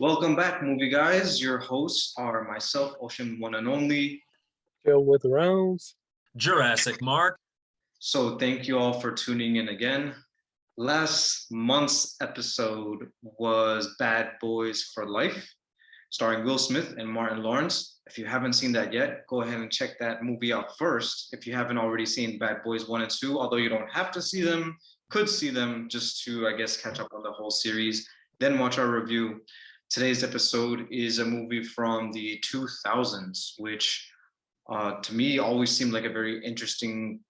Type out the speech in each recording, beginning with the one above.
Welcome back, movie guys. Your hosts are myself, Osheem, one and only. Chill with rounds. Jurassic, Mark. So, thank you all for tuning in again. Last month's episode was Bad Boys for Life, starring Will Smith and Martin Lawrence. If you haven't seen that yet, go ahead and check that movie out first. If you haven't already seen Bad Boys 1 and 2, although you don't have to see them, could see them just to, I guess, catch up on the whole series, then watch our review. Today's episode is a movie from the 2000s, which to me always seemed like a very interesting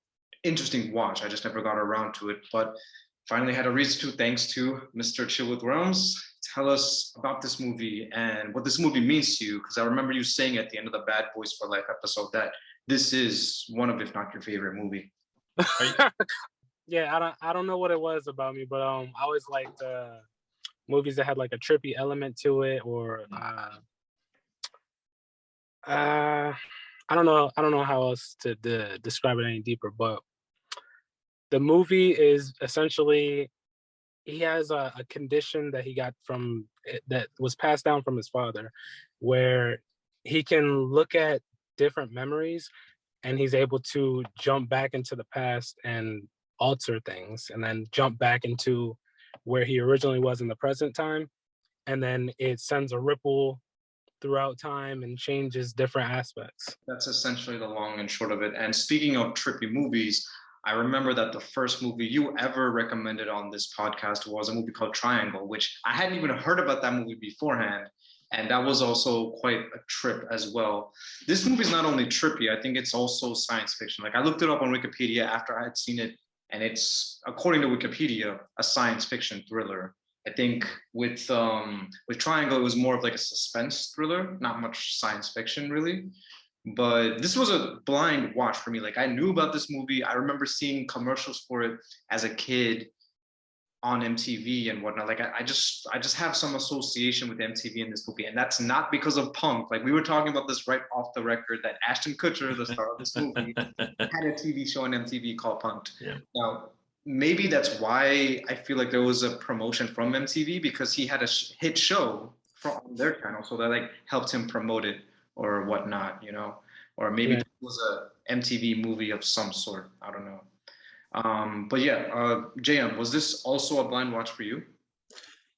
watch. I just never got around to it, but finally had a reason to, thanks to Mr. Chill with Realms. Tell us about this movie and what this movie means to you, because I remember you saying at the end of the Bad Boys for Life episode that this is one of, if not your favorite movie. Yeah, I don't know what it was about me, but I always liked movies that had like a trippy element to it, or I don't know how else to describe it any deeper, but the movie is essentially, he has a condition that he got from that was passed down from his father, where he can look at different memories and he's able to jump back into the past and alter things, and then jump back into where he originally was in the present time, and then it sends a ripple throughout time and changes different aspects. That's essentially the long and short of it. And speaking of trippy movies, I remember that the first movie you ever recommended on this podcast was a movie called Triangle, which I hadn't even heard about that movie beforehand. And that was also quite a trip as well. This movie is not only trippy, I think it's also science fiction. Like, I looked it up on Wikipedia after I had seen it, and it's, according to Wikipedia, a science fiction thriller. I think with Triangle, it was more of like a suspense thriller, not much science fiction really. But this was a blind watch for me. Like, I knew about this movie. I remember seeing commercials for it as a kid on MTV and whatnot. Like, I just have some association with MTV in this movie, and that's not because of Punk. Like, we were talking about this right off the record, that Ashton Kutcher, the star of this movie, had a TV show on MTV called Punk'd. Yeah. Now, maybe that's why I feel like there was a promotion from MTV, because he had a hit show from their channel, so that like helped him promote it or whatnot, or maybe it was a MTV movie of some sort. I don't know. But yeah, JM, was this also a blind watch for you?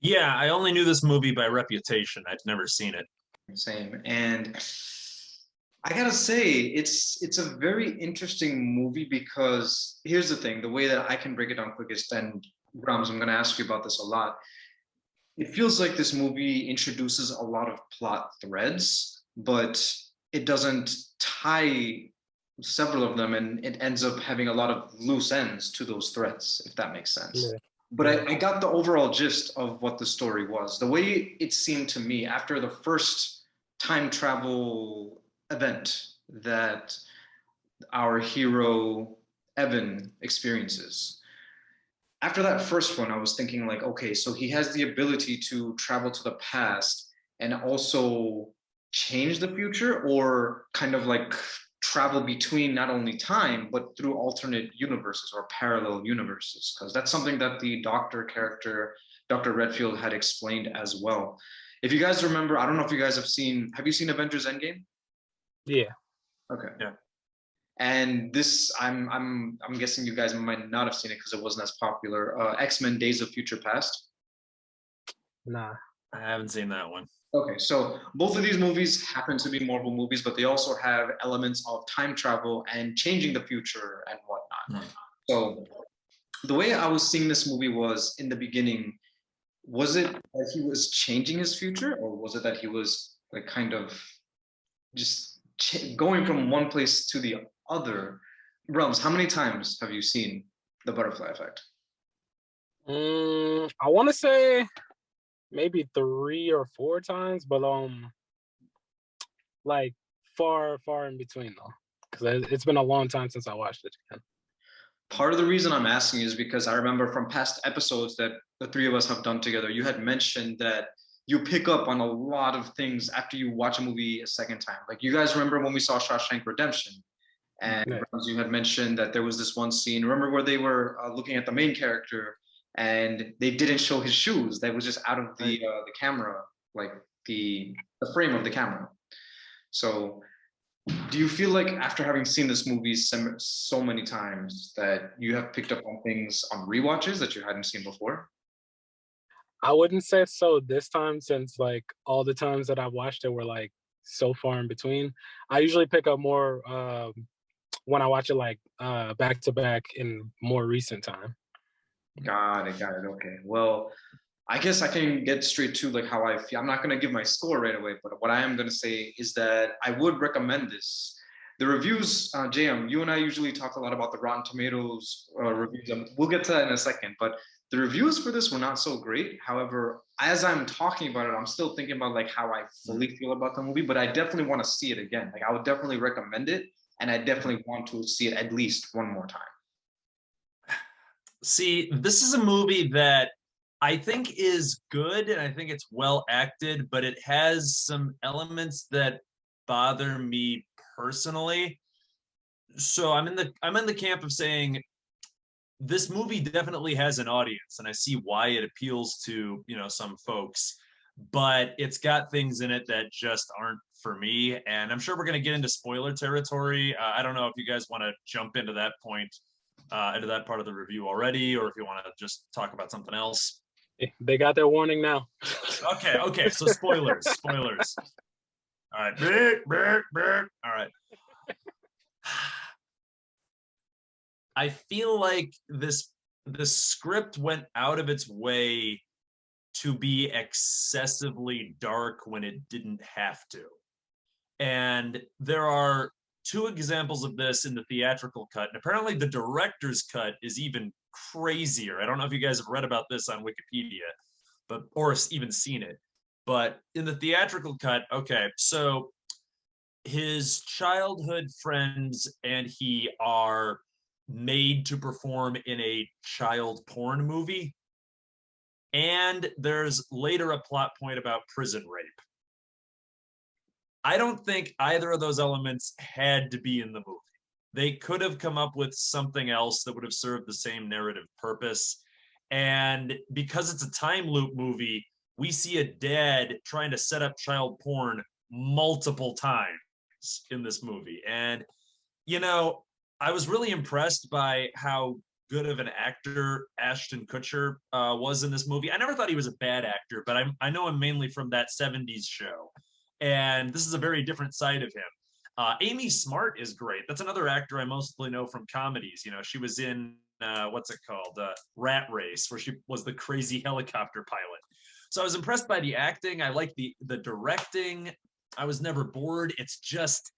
Yeah, I only knew this movie by reputation. I'd never seen it. Same. And I gotta say, it's a very interesting movie, because here's the thing, the way that I can break it down quickest, and Rams, I'm gonna ask you about this a lot. It feels like this movie introduces a lot of plot threads, but it doesn't tie several of them, and it ends up having a lot of loose ends to those threads, if that makes sense. Yeah. But I got the overall gist of what the story was. The way it seemed to me after the first time travel event that our hero Evan experiences. After that first one, I was thinking like, okay, so he has the ability to travel to the past and also change the future, or kind of like travel between not only time, but through alternate universes or parallel universes, because that's something that the doctor character, Dr. Redfield, had explained as well. If you guys remember, I don't know if you guys have you seen Avengers Endgame? Yeah. Okay. Yeah. And this, I'm guessing you guys might not have seen it because it wasn't as popular. X-Men Days of Future Past. Nah. I haven't seen that one. Okay, so both of these movies happen to be Marvel movies, but they also have elements of time travel and changing the future and whatnot. So the way I was seeing this movie was, in the beginning, was it that he was changing his future, or was it that he was like kind of just going from one place to the other? Realms, how many times have you seen The Butterfly Effect? I want to say maybe 3 or 4 times, but like far in between though, because it's been a long time since I watched it again. Part of the reason I'm asking is because I remember from past episodes that the three of us have done together, you had mentioned that you pick up on a lot of things after you watch a movie a second time. Like, you guys remember when we saw Shawshank Redemption, and Yeah. you had mentioned that there was this one scene, remember, where they were looking at the main character and they didn't show his shoes. That was just out of the camera. like the frame of the camera. So do you feel like after having seen this movie so many times that you have picked up on things on rewatches that you hadn't seen before? I wouldn't say so this time, since like all the times that I've watched it were like so far in between. I usually pick up more when I watch it like back to back in more recent time. Got it. Okay. Well, I guess I can get straight to like how I feel. I'm not going to give my score right away, but what I am going to say is that I would recommend this. The reviews, JM, you and I usually talk a lot about the Rotten Tomatoes reviews. We'll get to that in a second, but the reviews for this were not so great. However, as I'm talking about it, I'm still thinking about like how I fully feel about the movie, but I definitely want to see it again. Like I would definitely recommend it, and I definitely want to see it at least one more time. See, this is a movie that I think is good and I think it's well acted, but it has some elements that bother me personally. So I'm in the camp of saying this movie definitely has an audience, and I see why it appeals to, some folks, but it's got things in it that just aren't for me. And I'm sure we're going to get into spoiler territory. I don't know if you guys want to jump into that point, into that part of the review already, or if you want to just talk about something else. They got their warning now. Okay. So spoilers. All right. All right. I feel like the script went out of its way to be excessively dark when it didn't have to. And there are two examples of this in the theatrical cut. And apparently the director's cut is even crazier. I don't know if you guys have read about this on Wikipedia, or even seen it. But in the theatrical cut, okay, so his childhood friends and he are made to perform in a child porn movie. And there's later a plot point about prison rape. I don't think either of those elements had to be in the movie. They could have come up with something else that would have served the same narrative purpose. And because it's a time loop movie, we see a dad trying to set up child porn multiple times in this movie. And, I was really impressed by how good of an actor Ashton Kutcher was in this movie. I never thought he was a bad actor, but I know him mainly from that 70s show. And this is a very different side of him. Amy Smart is great. That's another actor I mostly know from comedies. She was in, what's it called? Rat Race, where she was the crazy helicopter pilot. So I was impressed by the acting. I like the directing. I was never bored. It's just,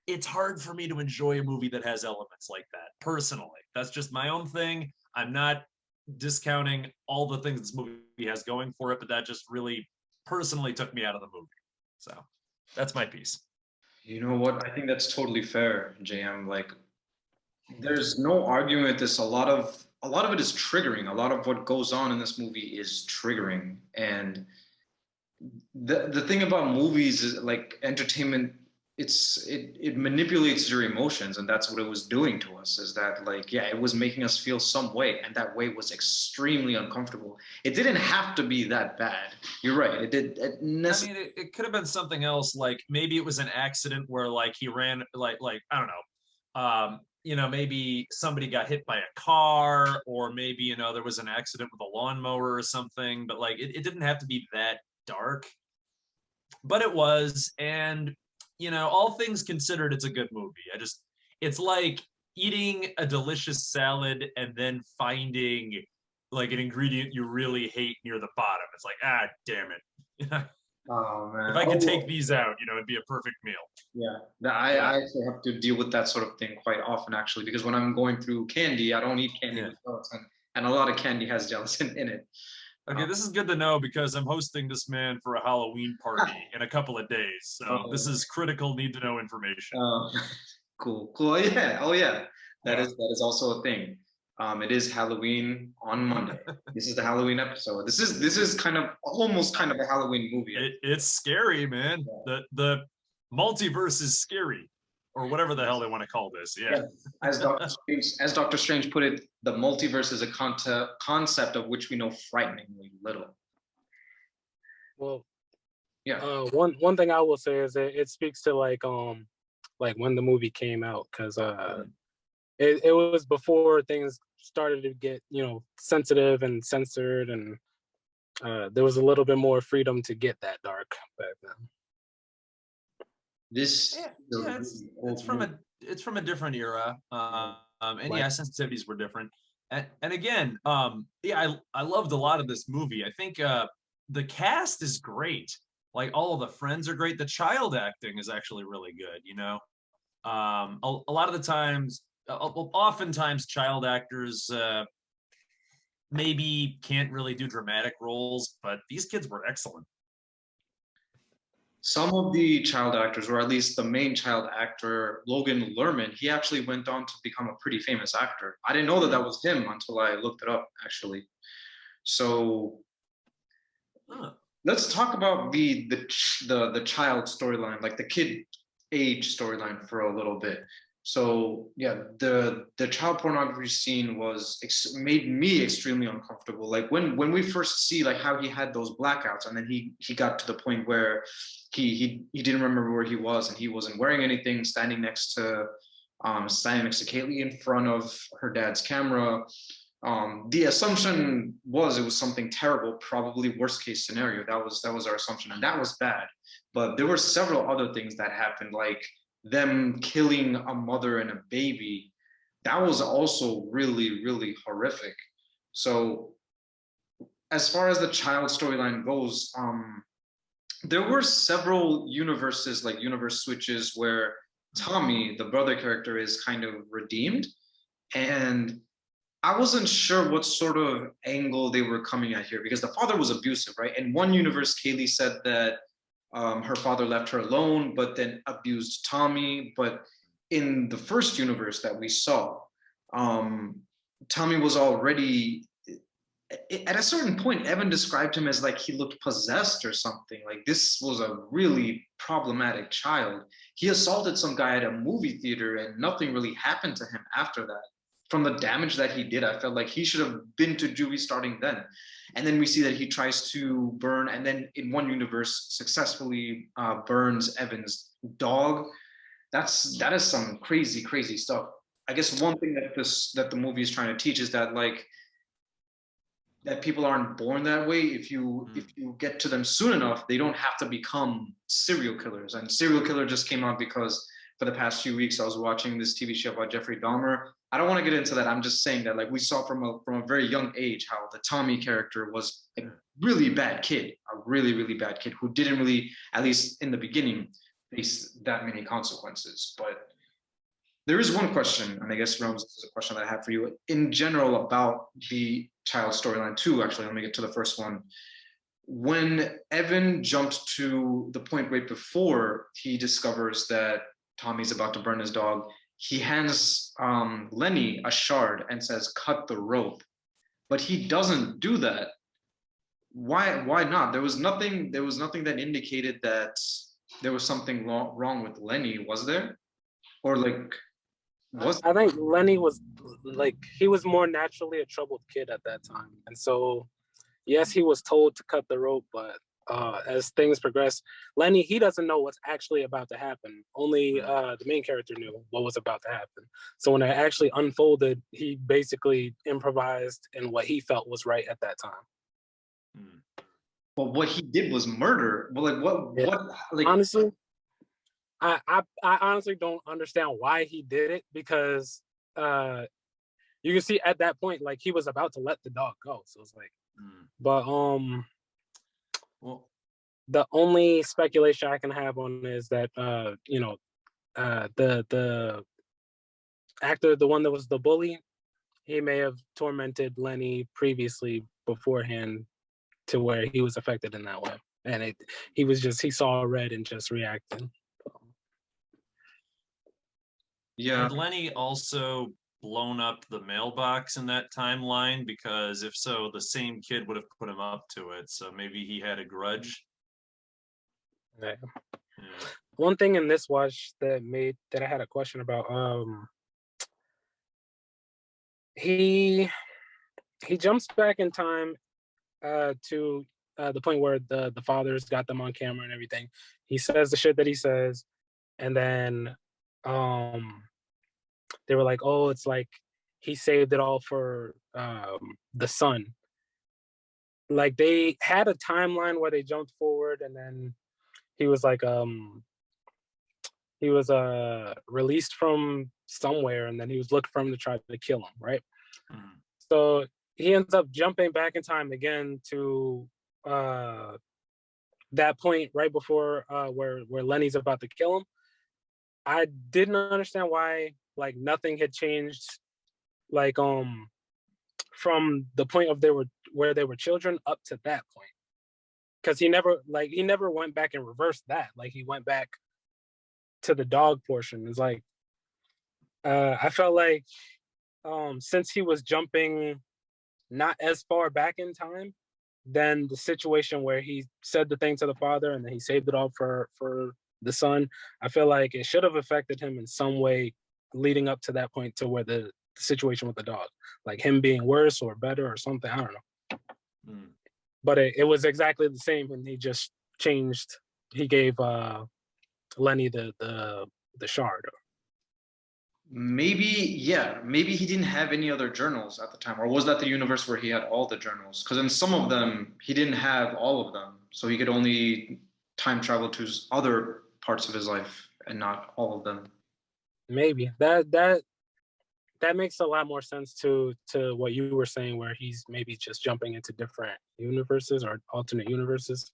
it's hard for me to enjoy a movie that has elements like that, personally. That's just my own thing. I'm not discounting all the things this movie has going for it, but that just really personally took me out of the movie. So that's my piece. You know what? I think that's totally fair, JM. Like, there's no arguing with this. A lot of it is triggering. A lot of what goes on in this movie is triggering. And the thing about movies is like entertainment, it manipulates your emotions, and that's what it was doing to us. Is that like, yeah, it was making us feel some way, and that way was extremely uncomfortable. It didn't have to be that bad. You're right. It did. It could have been something else. Like maybe it was an accident where like he ran like I don't know. Maybe somebody got hit by a car, or maybe there was an accident with a lawnmower or something. But like it didn't have to be that dark. But it was, and all things considered, it's a good movie. It's like eating a delicious salad and then finding like an ingredient you really hate near the bottom. It's like, damn it. Oh man! If I could take these out, it'd be a perfect meal. Yeah, I actually have to deal with that sort of thing quite often, actually, because when I'm going through candy, I don't eat candy with gelatin, and a lot of candy has gelatin in it. Okay, this is good to know because I'm hosting this man for a Halloween party in a couple of days. So this is critical need to know information. Cool. Yeah. Oh yeah. That is also a thing. It is Halloween on Monday. This is the Halloween episode. This is almost kind of a Halloween movie. It's scary, man. Yeah. The multiverse is scary, or whatever the hell they want to call this. Yeah. As Dr. Strange put it, the multiverse is a concept of which we know frighteningly little. Well, Yeah. one thing I will say is it speaks to like when the movie came out, because it was before things started to get, sensitive and censored, and there was a little bit more freedom to get that dark back then. This Yeah, is a yeah, really old movie. it's from a different era, and Like, yeah, sensitivities were different. And again, yeah, I loved a lot of this movie. I think the cast is great. Like all of the friends are great. The child acting is actually really good. A lot of the times, oftentimes, child actors maybe can't really do dramatic roles, but these kids were excellent. Some of the child actors, or at least the main child actor, Logan Lerman, he actually went on to become a pretty famous actor. I didn't know that that was him until I looked it up, actually. So Huh. let's talk about the child storyline, like the kid age storyline for a little bit. So yeah, the child pornography scene made me extremely uncomfortable. Like when we first see like how he had those blackouts, and then he got to the point where he didn't remember where he was, and he wasn't wearing anything, standing next to Kaylee in front of her dad's camera. The assumption was it was something terrible, probably worst case scenario. That was our assumption, and that was bad. But there were several other things that happened, like them killing a mother and a baby. That was also really, really horrific. So as far as the child storyline goes, there were several universes, like universe switches, where Tommy, the brother character, is kind of redeemed. And I wasn't sure what sort of angle they were coming at here, because the father was abusive, right? In one universe, Kaylee said that her father left her alone, but then abused Tommy. But in the first universe that we saw, Tommy was already, at a certain point, Evan described him as like he looked possessed or something. Like this was a really problematic child. He assaulted some guy at a movie theater and nothing really happened to him after that. From the damage that he did, I felt like he should have been to juvie starting then. And then we see that he tries to burn, and then in one universe successfully burns Evan's dog. That is some crazy, crazy stuff. I guess one thing that the movie is trying to teach is that like that people aren't born that way. If you get to them soon enough, they don't have to become serial killers. And serial killer just came out because for the past few weeks I was watching this TV show about Jeffrey Dahmer. I don't want to get into that. I'm just saying that like we saw from a very young age how the Tommy character was a really bad kid, a really, really bad kid who didn't really, at least in the beginning, face that many consequences. But there is one question, and I guess Rose, this is a question that I have for you in general about the child storyline too. Actually, let me get to the first one. When Evan jumped to the point right before he discovers that Tommy's about to burn his dog, he hands Lenny a shard and says, "Cut the rope," but he doesn't do that. Why not? There was nothing that indicated that there was something wrong with Lenny, was there? Or like was I think Lenny was like, he was more naturally a troubled kid at that time, and so yes, he was told to cut the rope, but as things progress, Lenny, he doesn't know what's actually about to happen. Only the main character knew what was about to happen. So when it actually unfolded, he basically improvised in what he felt was right at that time. But what he did was murder. Well, like what like honestly, I honestly don't understand why he did it, because you can see at that point like he was about to let the dog go. So it's like, but well, the only speculation I can have on is that the actor, the one that was the bully, he may have tormented Lenny previously beforehand to where he was affected in that way, and he saw red and just reacted. yeah. had Lenny also blown up the mailbox in that timeline? Because if so, the same kid would have put him up to it. So maybe he had a grudge. Yeah. Yeah. One thing in this watch that I had a question about, he jumps back in time to the point where the father's got them on camera and everything. He says the shit that he says, and then they were like, "Oh, it's like he saved it all for the son." Like they had a timeline where they jumped forward, and then he was like, he was released from somewhere, and then he was looking for him to try to kill him, right? Mhm. So he ends up jumping back in time again to that point right before where Lenny's about to kill him. I didn't understand why like nothing had changed, like from the point of they were where they were children up to that point, because he never went back and reversed that. Like he went back to the dog portion. It's like I felt like since he was jumping not as far back in time, then the situation where he said the thing to the father and then he saved it all for the son, I feel like it should have affected him in some way leading up to that point, to where the situation with the dog, like him being worse or better or something. I don't know. Mm. But it was exactly the same, and he just changed. He gave Lenny the shard. Maybe, yeah, maybe he didn't have any other journals at the time, or was that the universe where he had all the journals? Because in some of them, he didn't have all of them, so he could only time travel to other parts of his life and not all of them. Maybe that makes a lot more sense to what you were saying, where he's maybe just jumping into different universes or alternate universes.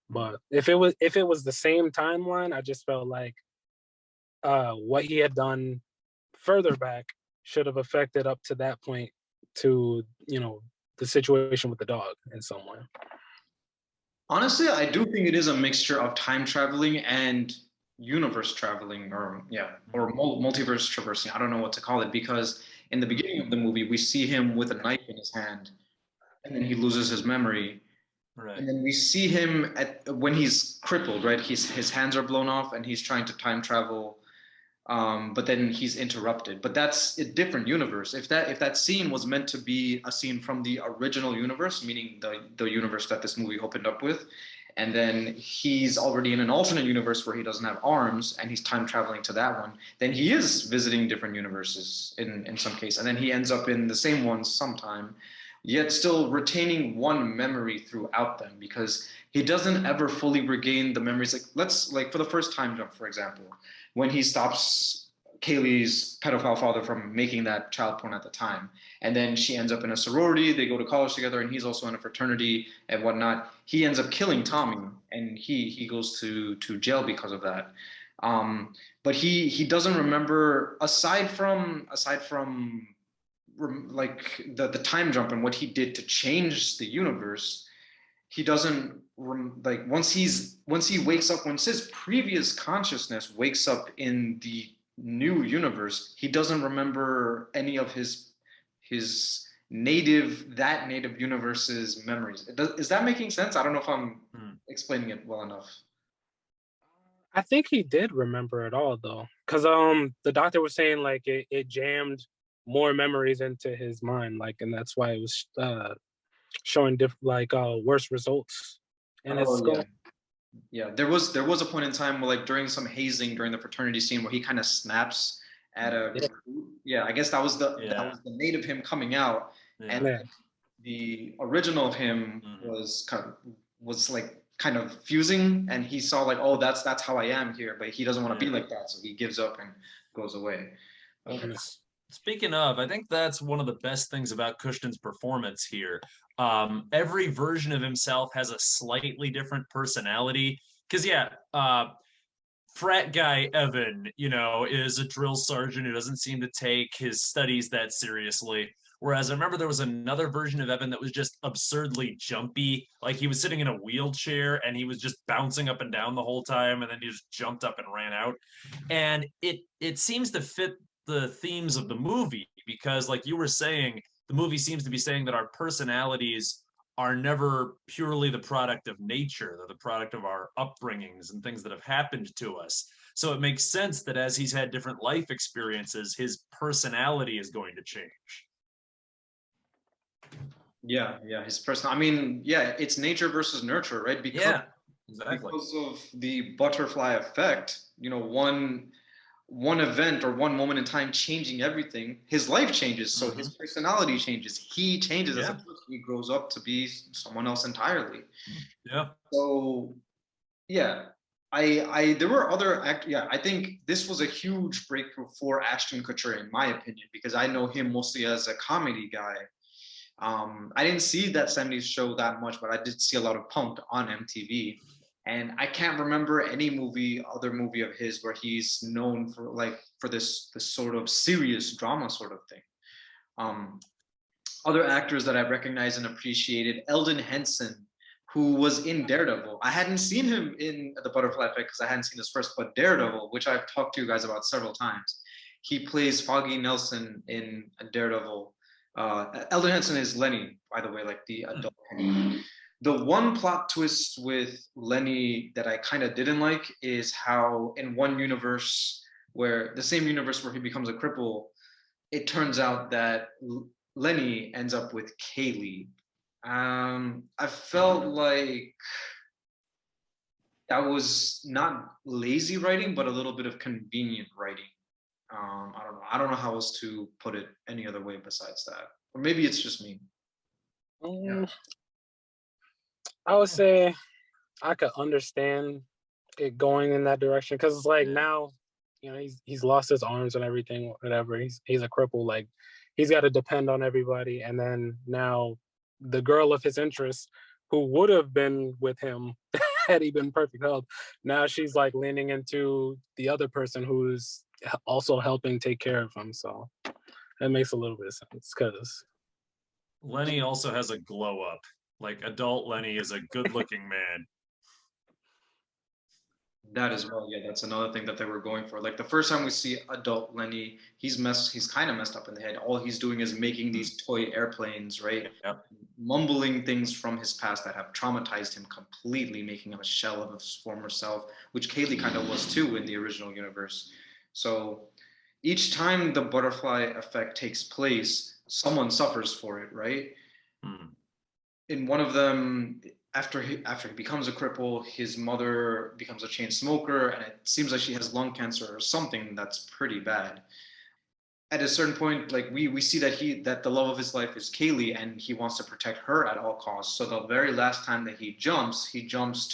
But if it was the same timeline, I just felt like what he had done further back should have affected up to that point, to the situation with the dog in some way. Honestly, I do think it is a mixture of time traveling and universe traveling, or yeah, or multiverse traversing. I don't know what to call it, because in the beginning of the movie, we see him with a knife in his hand, and then he loses his memory. Right. And then we see him when he's crippled, right? His hands are blown off, and he's trying to time travel, but then he's interrupted. But that's a different universe. If that scene was meant to be a scene from the original universe, meaning the universe that this movie opened up with, and then he's already in an alternate universe where he doesn't have arms, and he's time traveling to that one, then he is visiting different universes in some case, and then he ends up in the same one sometime, yet still retaining one memory throughout them, because he doesn't ever fully regain the memories. Like for the first time jump, for example, when he stops Kaylee's pedophile father from making that child porn at the time. And then she ends up in a sorority, they go to college together, and he's also in a fraternity and whatnot. He ends up killing Tommy, and he goes to jail because of that. But he doesn't remember, aside from like the time jump and what he did to change the universe. He doesn't like once he wakes up, once his previous consciousness wakes up in the new universe, he doesn't remember any of his native universe's memories. Is that making sense? I don't know if I'm explaining it well enough. I think he did remember it all though, because the doctor was saying like it jammed more memories into his mind, like, and that's why it was showing worse results in his Oh skull. yeah. Yeah, there was a point in time where, like, during some hazing during the fraternity scene, where he kind of snaps at a recruit. Yeah, I guess that was the native him coming out, and Yeah. the original him was like kind of fusing, and he saw like, oh, that's how I am here, but he doesn't want to be like that, so he gives up and goes away. Okay. Speaking of, I think that's one of the best things about Cushton's performance here. Every version of himself has a slightly different personality. Because, frat guy Evan, is a drill sergeant who doesn't seem to take his studies that seriously. Whereas I remember there was another version of Evan that was just absurdly jumpy. Like he was sitting in a wheelchair and he was just bouncing up and down the whole time, and then he just jumped up and ran out. And it seems to fit the themes of the movie, because like you were saying, the movie seems to be saying that our personalities are never purely the product of nature. They're the product of our upbringings and things that have happened to us. So it makes sense that as he's had different life experiences, his personality is going to change. Yeah, his personal. I mean, yeah, it's nature versus nurture, right? Yeah, exactly. Because of the butterfly effect, one event or one moment in time changing everything, his life changes. So his personality changes. He changes as a Yeah. person. He grows up to be someone else entirely. Yeah. So yeah, I there were other yeah, I think this was a huge breakthrough for Ashton Kutcher in my opinion, because I know him mostly as a comedy guy. I didn't see that 70s show that much, but I did see a lot of Punk'd on MTV. And I can't remember any other movie of his where he's known for this sort of serious drama sort of thing. Um, Other actors that I recognized and appreciated, Eldon Henson, who was in Daredevil. I hadn't seen him in The Butterfly Effect because I hadn't seen his first, but Daredevil, which I've talked to you guys about several times. He plays Foggy Nelson in Daredevil. Eldon Henson is Lenny, by the way, like the adult Lenny. The one plot twist with Lenny that I kind of didn't like is how in one universe, where the same universe where he becomes a cripple, it turns out that Lenny ends up with Kaylee. I felt like that was not lazy writing, but a little bit of convenient writing. I don't know. I don't know how else to put it any other way besides that. Or maybe it's just me. Yeah. I would say I could understand it going in that direction because it's like now, he's lost his arms and everything, whatever. He's a cripple. Like he's got to depend on everybody, and then now the girl of his interest, who would have been with him had he been perfect health, now she's like leaning into the other person who's also helping take care of him. So that makes a little bit of sense because Lenny also has a glow up. Like adult Lenny is a good looking man. That as well, yeah, that's another thing that they were going for. Like the first time we see adult Lenny, he's kind of messed up in the head. All he's doing is making these toy airplanes, right? Yep. Mumbling things from his past that have traumatized him completely, making him a shell of his former self, which Kaylee kind of was too in the original universe. So each time the butterfly effect takes place, someone suffers for it, right? In one of them, after he becomes a cripple, his mother becomes a chain smoker, and it seems like she has lung cancer or something that's pretty bad. At a certain point, like we see that the love of his life is Kaylee, and he wants to protect her at all costs. So the very last time that he jumps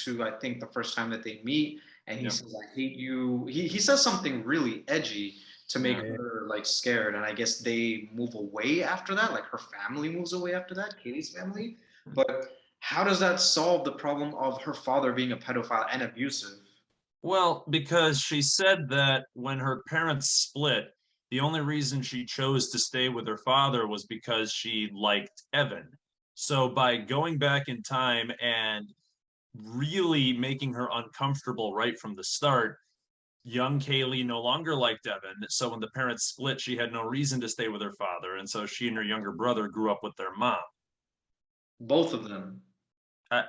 to, I think, the first time that they meet, and he says, "I hate you." He says something really edgy to make her like scared, and I guess they move away after that. Like her family moves away after that, Kaylee's family. But how does that solve the problem of her father being a pedophile and abusive? Well, because she said that when her parents split, the only reason she chose to stay with her father was because she liked Evan. So by going back in time and really making her uncomfortable right from the start, young Kaylee no longer liked Evan. So when the parents split, she had no reason to stay with her father. And so she and her younger brother grew up with their mom. Both of them.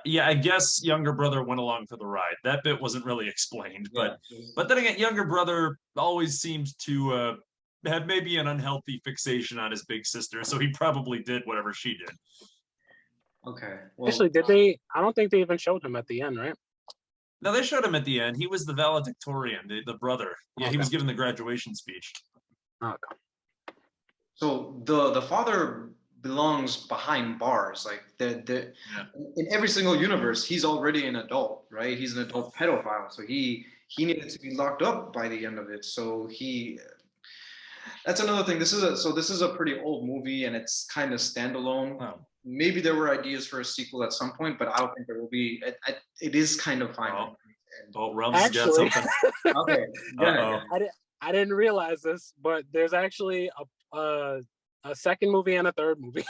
Yeah, I guess younger brother went along for the ride. That bit wasn't really explained, but then again, younger brother always seemed to have maybe an unhealthy fixation on his big sister, so he probably did whatever she did. Okay. Well, actually, did they? I don't think they even showed him at the end, right? No, they showed him at the end. He was the valedictorian, the brother. Yeah, he was giving the graduation speech. Okay. So the father belongs behind bars. Like in every single universe, he's already an adult, right? He's an adult pedophile. So he needed to be locked up by the end of it. So that's another thing. This is a pretty old movie and it's kind of standalone. Wow. Maybe there were ideas for a sequel at some point, but I don't think there will be. It is kind of fine. Oh, Rum's got something. Okay. I didn't realize this, but there's actually a second movie and a third movie.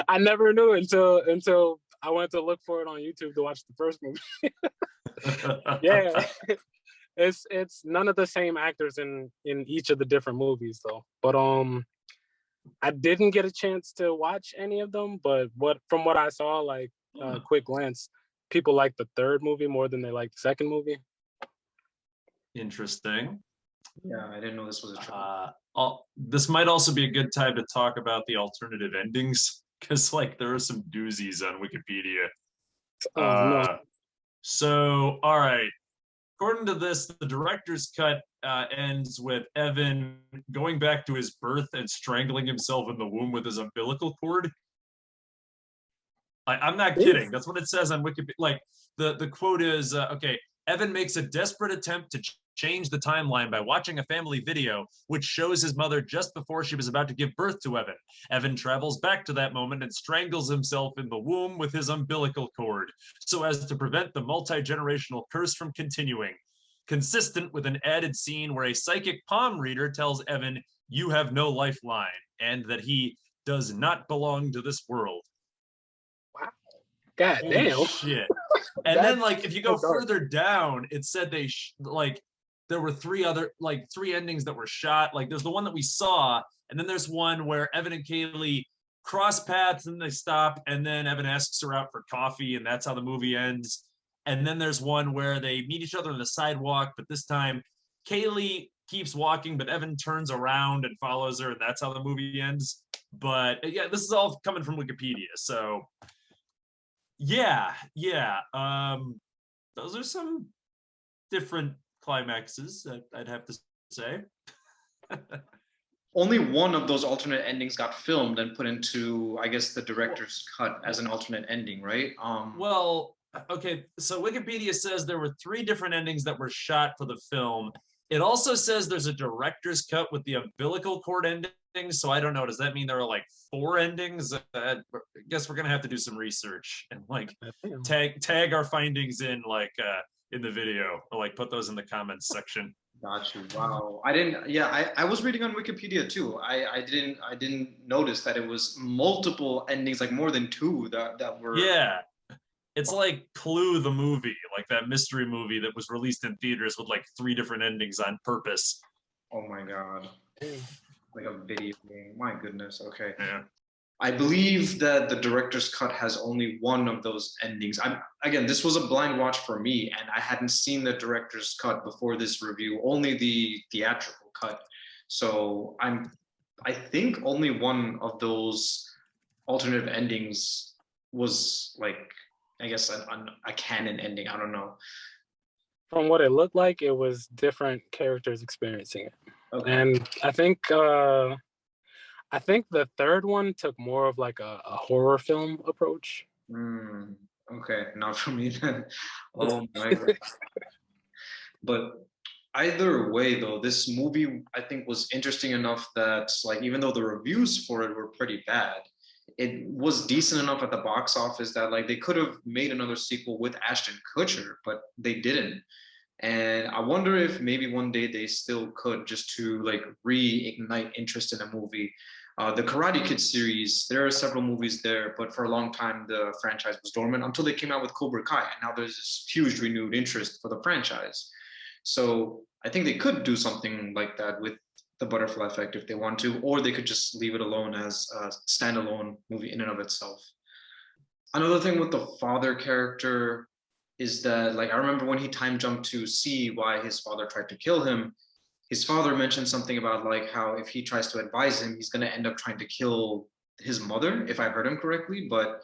I never knew until I went to look for it on YouTube to watch the first movie. Yeah, it's none of the same actors in each of the different movies though. But I didn't get a chance to watch any of them. But from what I saw, like quick glance, people like the third movie more than they like the second movie. Interesting. Yeah, I didn't know this was a triple. This might also be a good time to talk about the alternative endings because, like, there are some doozies on Wikipedia. Oh no. So, all right. According to this, the director's cut ends with Evan going back to his birth and strangling himself in the womb with his umbilical cord. I'm not kidding. That's what it says on Wikipedia. Like the quote is, okay, Evan makes a desperate attempt to change the timeline by watching a family video which shows his mother just before she was about to give birth to Evan. Evan travels back to that moment and strangles himself in the womb with his umbilical cord so as to prevent the multi-generational curse from continuing. Consistent with an added scene where a psychic palm reader tells Evan, "You have no lifeline," and that he does not belong to this world. God Holy damn. shit. And then, like, if you go further down, it said they like there were three endings that were shot. Like, there's the one that we saw, and then there's one where Evan and Kaylee cross paths and they stop, and then Evan asks her out for coffee, and that's how the movie ends. And then there's one where they meet each other on the sidewalk, but this time Kaylee keeps walking, but Evan turns around and follows her, and that's how the movie ends. But yeah, this is all coming from Wikipedia, so yeah. Those are some different climaxes, I'd have to say. Only one of those alternate endings got filmed and put into, I guess, the director's cut as an alternate ending, right? Well, okay, so Wikipedia says there were 3 different endings that were shot for the film. It also says there's a director's cut with the umbilical cord ending. So I don't know. Does that mean there are like 4 endings? I guess we're gonna have to do some research and like tag our findings in in the video, or like put those in the comments section. Got you. Wow. I didn't. Yeah, I was reading on Wikipedia too. I didn't notice that it was multiple endings, like more than 2 that were. Yeah. It's like Clue the movie, like that mystery movie that was released in theaters with like 3 different endings on purpose. Oh my God. Like a video game. My goodness. Okay. Yeah. I believe that the director's cut has only one of those endings. Again, this was a blind watch for me, and I hadn't seen the director's cut before this review, only the theatrical cut. So I think only one of those alternative endings was like, I guess a canon ending. I don't know. From what it looked like, it was different characters experiencing it. Okay. And I think the third one took more of like a horror film approach. Okay, not for me then. Oh my God. But either way, though, this movie I think was interesting enough that, like, even though the reviews for it were pretty bad, it was decent enough at the box office that, like, they could have made another sequel with Ashton Kutcher, but they didn't. And I wonder if maybe one day they still could, just to like reignite interest in a movie. The Karate Kid series, there are several movies there, but for a long time the franchise was dormant until they came out with Cobra Kai. And now there's this huge renewed interest for the franchise. So I think they could do something like that with the Butterfly Effect if they want to, or they could just leave it alone as a standalone movie in and of itself. Another thing with the father character is that, like, I remember when he time jumped to see why his father tried to kill him, his father mentioned something about like how if he tries to advise him, he's going to end up trying to kill his mother, if I heard him correctly. But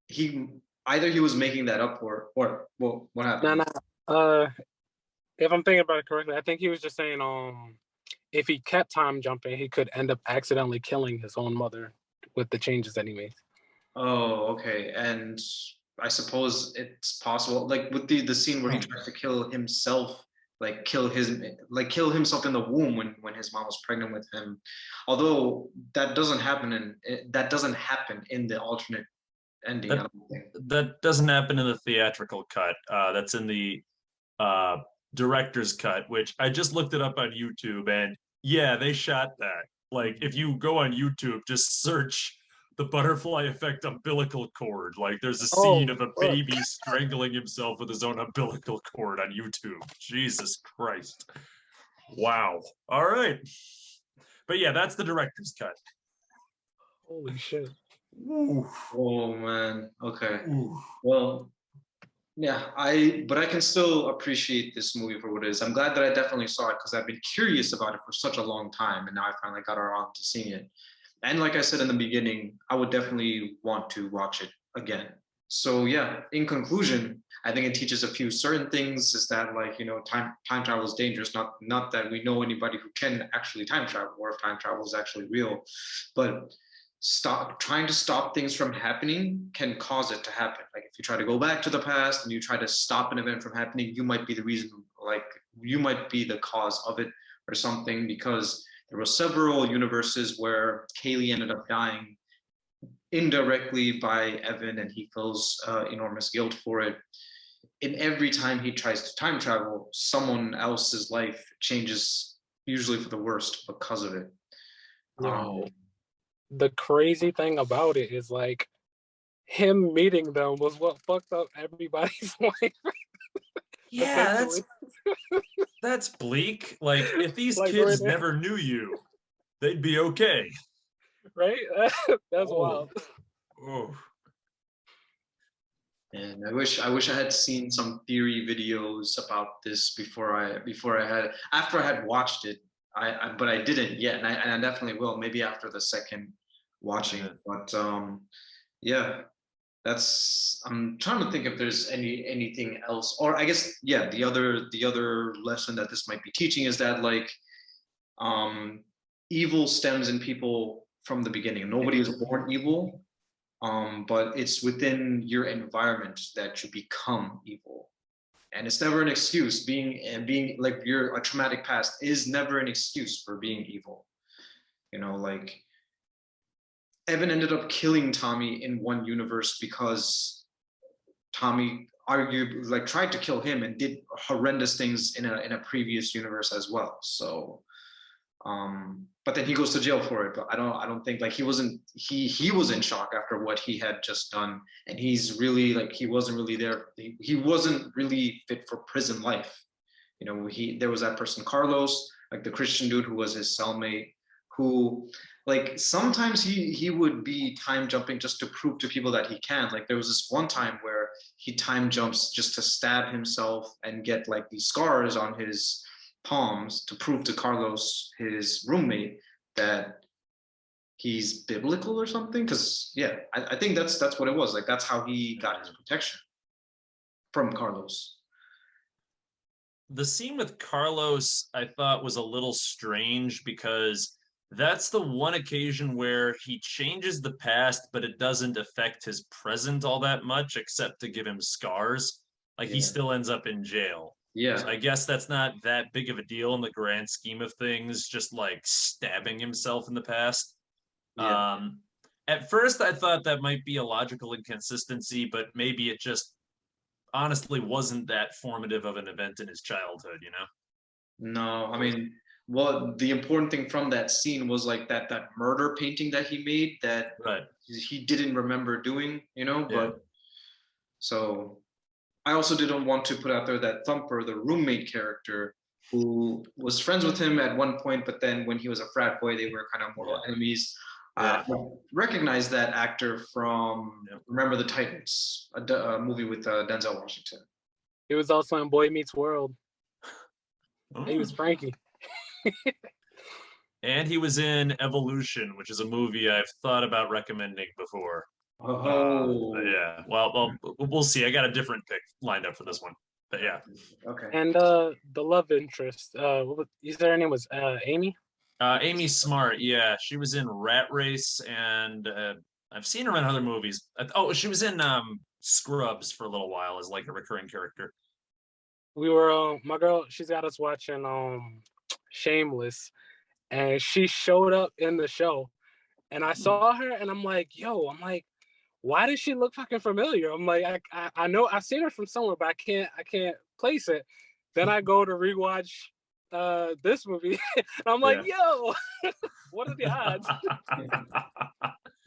he either he was making that up, or well, what happened? No. If I'm thinking about it correctly, I think he was just saying if he kept time jumping, he could end up accidentally killing his own mother with the changes that he made. Oh, okay. And I suppose it's possible, like with the scene where he tries to kill himself, like kill himself in the womb when his mom was pregnant with him. Although that doesn't happen in the alternate ending. I don't think. That doesn't happen in the theatrical cut. That's in the director's cut, which I just looked it up on YouTube, and yeah, they shot that. Like, if you go on YouTube, just search the Butterfly Effect umbilical cord. Like, there's a scene of a baby strangling himself with his own umbilical cord on YouTube. Jesus Christ. Wow. All right. But yeah, that's the director's cut. Holy shit. Ooh. Oh man. Okay. Ooh. Well, Yeah, but I can still appreciate this movie for what it is. I'm glad that I definitely saw it because I've been curious about it for such a long time, and now I finally got around to seeing it. And like I said in the beginning, I would definitely want to watch it again. So yeah, in conclusion, I think it teaches a few certain things. Is that, like, time travel is dangerous. Not that we know anybody who can actually time travel, or if time travel is actually real, but trying to stop things from happening can cause it to happen. Like, if you try to go back to the past and you try to stop an event from happening, you might be the reason, like, you might be the cause of it or something, because there were several universes where Kaylee ended up dying indirectly by Evan, and he feels enormous guilt for it. And every time he tries to time travel, someone else's life changes, usually for the worst, because of it. Yo, the crazy thing about it is, like, him meeting them was what fucked up everybody's life. Yeah, Essentially, that's bleak. Like, if these like, right kids there, never knew you, they'd be okay. right? That's Oh, wild. oh. And I wish I had seen some theory videos about this after I had watched it. But I didn't yet, and I definitely will, maybe after the second watching. Yeah. But yeah, I'm trying to think if there's anything else, or I guess, yeah, the other lesson that this might be teaching is that, like, um evil stems in people from the beginning. Nobody is born evil, but it's within your environment that you become evil. And it's never an excuse. Being like, a traumatic past is never an excuse for being evil. Like, Evan ended up killing Tommy in one universe because Tommy argued, like, tried to kill him and did horrendous things in a previous universe as well. So but then he goes to jail for it. But I don't think, like, he was in shock after what he had just done, and he's really, like, he wasn't really there. He wasn't really fit for prison life. There was that person Carlos, like the Christian dude who was his cellmate, who, like, sometimes he would be time jumping just to prove to people that he can. Like, there was this one time where he time jumps just to stab himself and get, like, these scars on his palms to prove to Carlos, his roommate, that he's biblical or something. Because, yeah, I think that's what it was. Like, that's how he got his protection from Carlos. The scene with Carlos, I thought, was a little strange because that's the one occasion where he changes the past, but it doesn't affect his present all that much, except to give him scars. Like, he Yeah. still ends up in jail. So Yeah. I guess that's not that big of a deal in the grand scheme of things, just like stabbing himself in the past. Yeah. At first, I thought that might be a logical inconsistency, but maybe it just honestly wasn't that formative of an event in his childhood, you know? No, I mean, well, the important thing from that scene was, like, that murder painting that he made that Right. he didn't remember doing, Yeah. but so I also didn't want to put out there that Thumper, the roommate character, who was friends with him at one point, but then when he was a frat boy, they were kind of mortal enemies. Yeah. I recognized that actor from Yep. Remember the Titans, a movie with Denzel Washington. He was also in Boy Meets World. He was Oh. Frankie. And he was in Evolution, which is a movie I've thought about recommending before. Oh, Yeah. Well, we'll see. I got a different pick lined up for this one. But yeah. okay. And the love interest, you said her name was Amy? Amy Smart, yeah. She was in Rat Race, and I've seen her in other movies. Oh, she was in Scrubs for a little while as like a recurring character. We were my girl, she's got us watching Shameless, and she showed up in the show, and I saw her and I'm like, why does she look fucking familiar? I'm like, I know I've seen her from somewhere, but I can't place it. Then I go to rewatch this movie and I'm like, yo, what are the odds?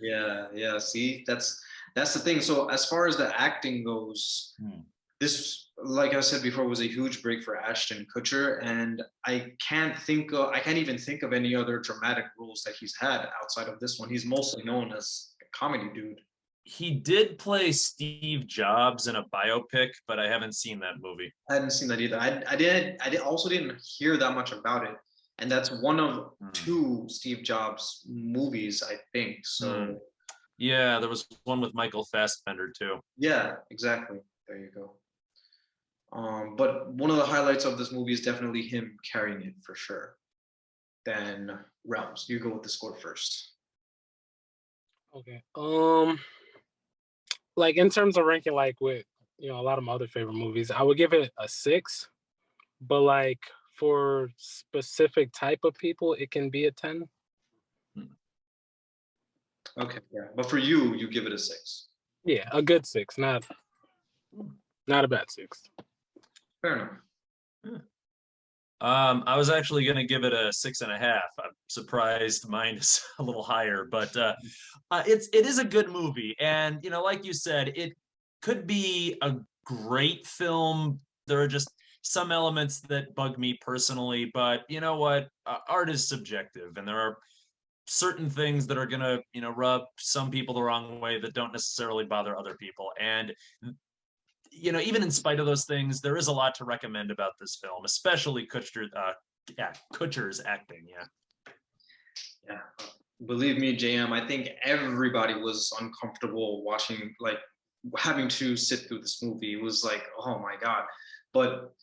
Yeah. See, that's the thing. So as far as the acting goes, this, like I said before, was a huge break for Ashton Kutcher, and I can't even think of any other dramatic roles that he's had outside of this one. He's mostly known as a comedy dude. he did play Steve Jobs in a biopic, but I haven't seen that movie. I hadn't seen that either. Also didn't hear that much about it, and that's one of two Steve Jobs movies, I think. So yeah, there was one with Michael Fassbender too. Yeah, exactly. There you go. But one of the highlights of this movie is definitely him carrying it for sure. Then Realms, you go with the score first. Okay. Like in terms of ranking, like with a lot of my other favorite movies, I would give it a 6. But like for specific type of people, it can be a 10. Okay, yeah. But for you, you give it a 6. Yeah, a good 6, not a bad 6. Fair enough. I was actually going to give it a 6.5. I'm surprised mine is a little higher, but it is a good movie, and like you said, it could be a great film. There are just some elements that bug me personally, but you know what? Art is subjective, and there are certain things that are going to rub some people the wrong way that don't necessarily bother other people, and even in spite of those things, there is a lot to recommend about this film, especially Kutcher's acting. Yeah. Believe me, JM, I think everybody was uncomfortable watching, like having to sit through this movie. It was like, oh my God. But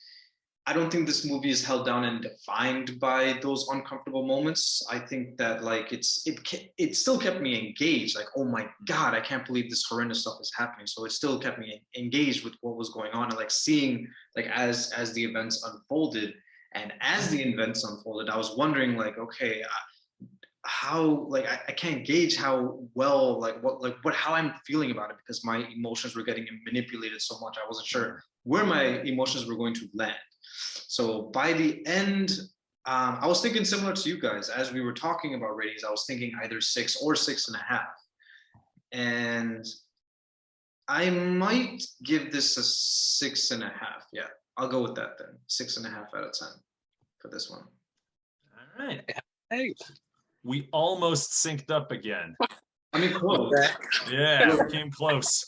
I don't think this movie is held down and defined by those uncomfortable moments. I think that like it still kept me engaged. Like, oh my God, I can't believe this horrendous stuff is happening. So it still kept me engaged with what was going on, and like seeing like as the events unfolded. And as the events unfolded, I was wondering like, okay, how like I can't gauge how well how I'm feeling about it, because my emotions were getting manipulated so much. I wasn't sure where my emotions were going to land. So by the end, I was thinking similar to you guys as we were talking about ratings. I was thinking either 6 or 6.5, and I might give this a 6.5. Yeah, I'll go with that then. 6.5 out of 10 for this one. All right. Hey. We almost synced up again. I mean, close. Yeah, we came close.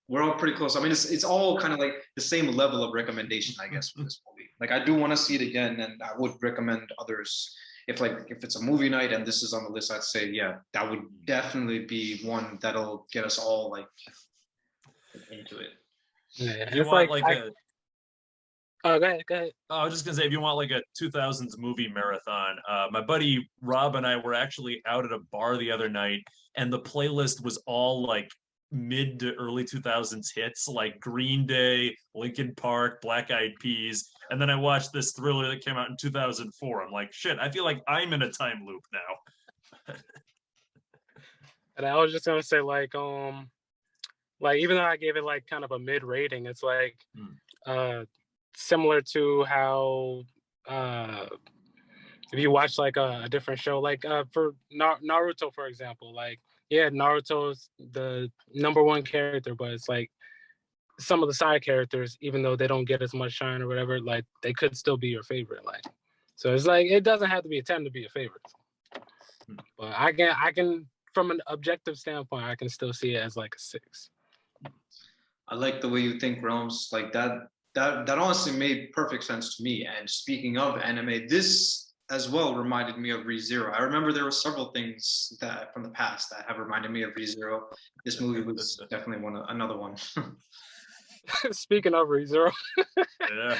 We're all pretty close. I mean, it's all kind of like the same level of recommendation, I guess, for this movie. Like, I do want to see it again, and I would recommend others. If it's a movie night and this is on the list, I'd say, yeah, that would definitely be one that'll get us all like into it. Yeah, you want like a Oh, go ahead. I was just gonna say, if you want like a 2000s movie marathon, my buddy Rob and I were actually out at a bar the other night, and the playlist was all like mid to early 2000s hits, like Green Day, Linkin Park, Black Eyed Peas, and then I watched this Thriller that came out in 2004. I'm like, shit, I feel like I'm in a time loop now. And I was just gonna say, like even though I gave it like kind of a mid rating, it's like similar to how if you watch like a different show, like for Naruto, for example, like Naruto's the #1 character, but it's like some of the side characters, even though they don't get as much shine or whatever, like they could still be your favorite. Like, so it's like it doesn't have to be a 10 to be a favorite. But I can from an objective standpoint, I can still see it as like a 6. I like the way you think, Realms. Like that honestly made perfect sense to me. And speaking of anime, this as well reminded me of Re:Zero. I remember there were several things that from the past that have reminded me of Re:Zero. This movie was definitely another one. Speaking of Re:Zero, yeah,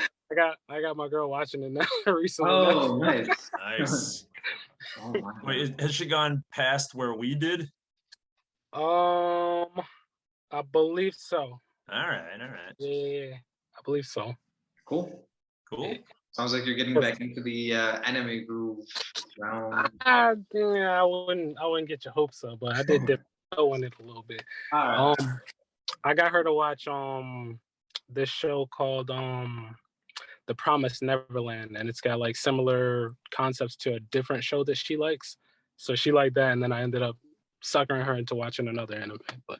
I got my girl watching it now recently. Oh, nice. Nice. Oh, my God. Wait, has she gone past where we did? I believe so. All right. Yeah, I believe so. Cool. Yeah. Sounds like you're getting back into the anime groove round. I wouldn't get your hopes up, but I did dip in it a little bit. All right. I got her to watch this show called The Promised Neverland, and it's got like similar concepts to a different show that she likes. So she liked that, and then I ended up suckering her into watching another anime. But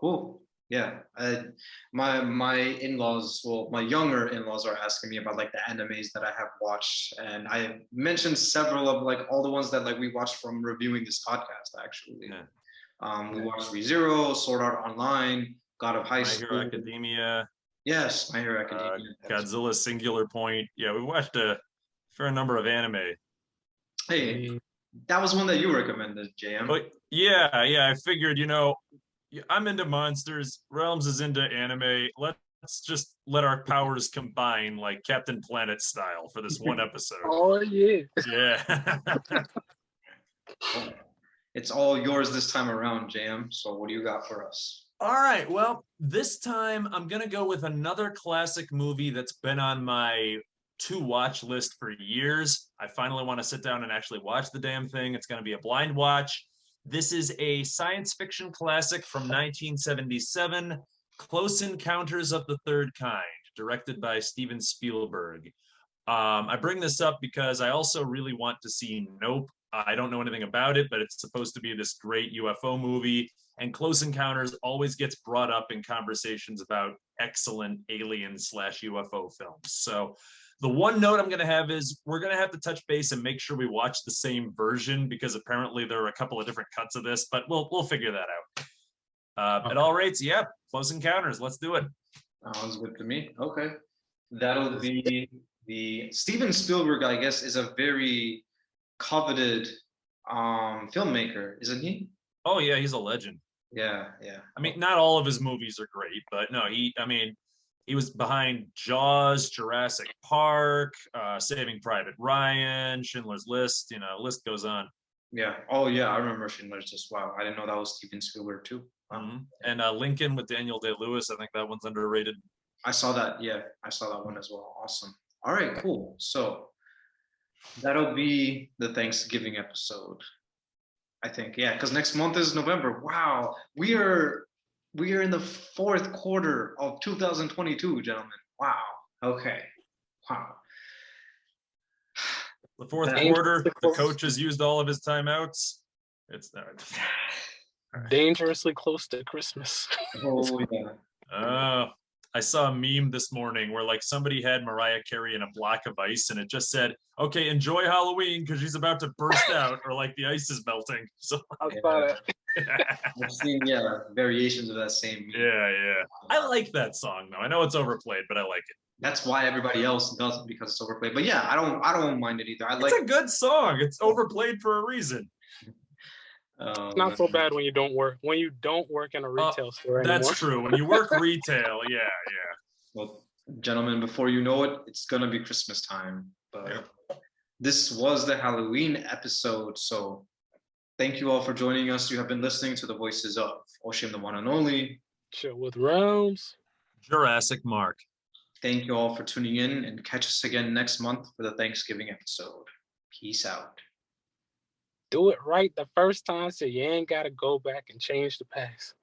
cool. Yeah. My in-laws, well, my younger in-laws are asking me about like the animes that I have watched, and I mentioned several of like all the ones that like we watched from reviewing this podcast actually. Yeah. We watched ReZero, Sword Art Online, God of High My School. Hero Academia, Yes, My Hero Academia. Godzilla Singular Point. Yeah, we watched a fair number of anime. Hey, that was one that you recommended, JM. But yeah, I figured, I'm into monsters. Realms is into anime. Let's just let our powers combine like Captain Planet style for this one episode. Oh yeah. Yeah. Well, it's all yours this time around, JM. So what do you got for us? All right. Well, this time I'm going to go with another classic movie that's been on my to watch list for years. I finally want to sit down and actually watch the damn thing. It's going to be a blind watch. This is a science fiction classic from 1977, Close Encounters of the Third Kind, directed by Steven Spielberg. I bring this up because I also really want to see Nope. I don't know anything about it, but it's supposed to be this great UFO movie. And Close Encounters always gets brought up in conversations about excellent alien/UFO films. So the one note I'm going to have is we're going to have to touch base and make sure we watch the same version because apparently there are a couple of different cuts of this, but we'll figure that out. At all rates, yeah, Close Encounters. Let's do it. Sounds good to me. Okay. That'll be the Steven Spielberg, I guess, is a very coveted filmmaker, isn't he? Oh yeah, he's a legend. Yeah. I mean, not all of his movies are great, but no, he was behind Jaws, Jurassic Park, Saving Private Ryan, Schindler's List, list goes on. Yeah. Oh yeah, I remember Schindler's List. Wow, I didn't know that was Steven Spielberg too. And Lincoln with Daniel Day-Lewis, I think that one's underrated. I saw that. Yeah, I saw that one as well. Awesome. All right, cool. So that'll be the Thanksgiving episode, I think. Yeah, because next month is November. Wow, we are in the fourth quarter of 2022, gentlemen. Wow. Okay. Wow. The fourth quarter, the coach has used all of his timeouts. It's dangerously close to Christmas. Oh yeah. I saw a meme this morning where like somebody had Mariah Carey in a block of ice and it just said, "Okay, enjoy Halloween because she's about to burst out," or like the ice is melting. So I've seen variations of that same meme. Yeah. I like that song though. I know it's overplayed, but I like it. That's why everybody else doesn't, because it's overplayed. But yeah, I don't mind it either. It's a good song. It's overplayed for a reason. It's not so bad when you don't work in a retail store anymore. That's true. When you work retail, yeah. Well, gentlemen, before you know it, it's gonna be Christmas time. But this was the Halloween episode. So thank you all for joining us. You have been listening to the voices of Osheem, the one and only. Chill with Realms. Jurassic Mark. Thank you all for tuning in, and catch us again next month for the Thanksgiving episode. Peace out. Do it right the first time so you ain't got to go back and change the past.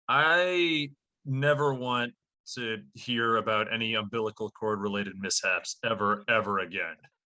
I never want to hear about any umbilical cord related mishaps ever again.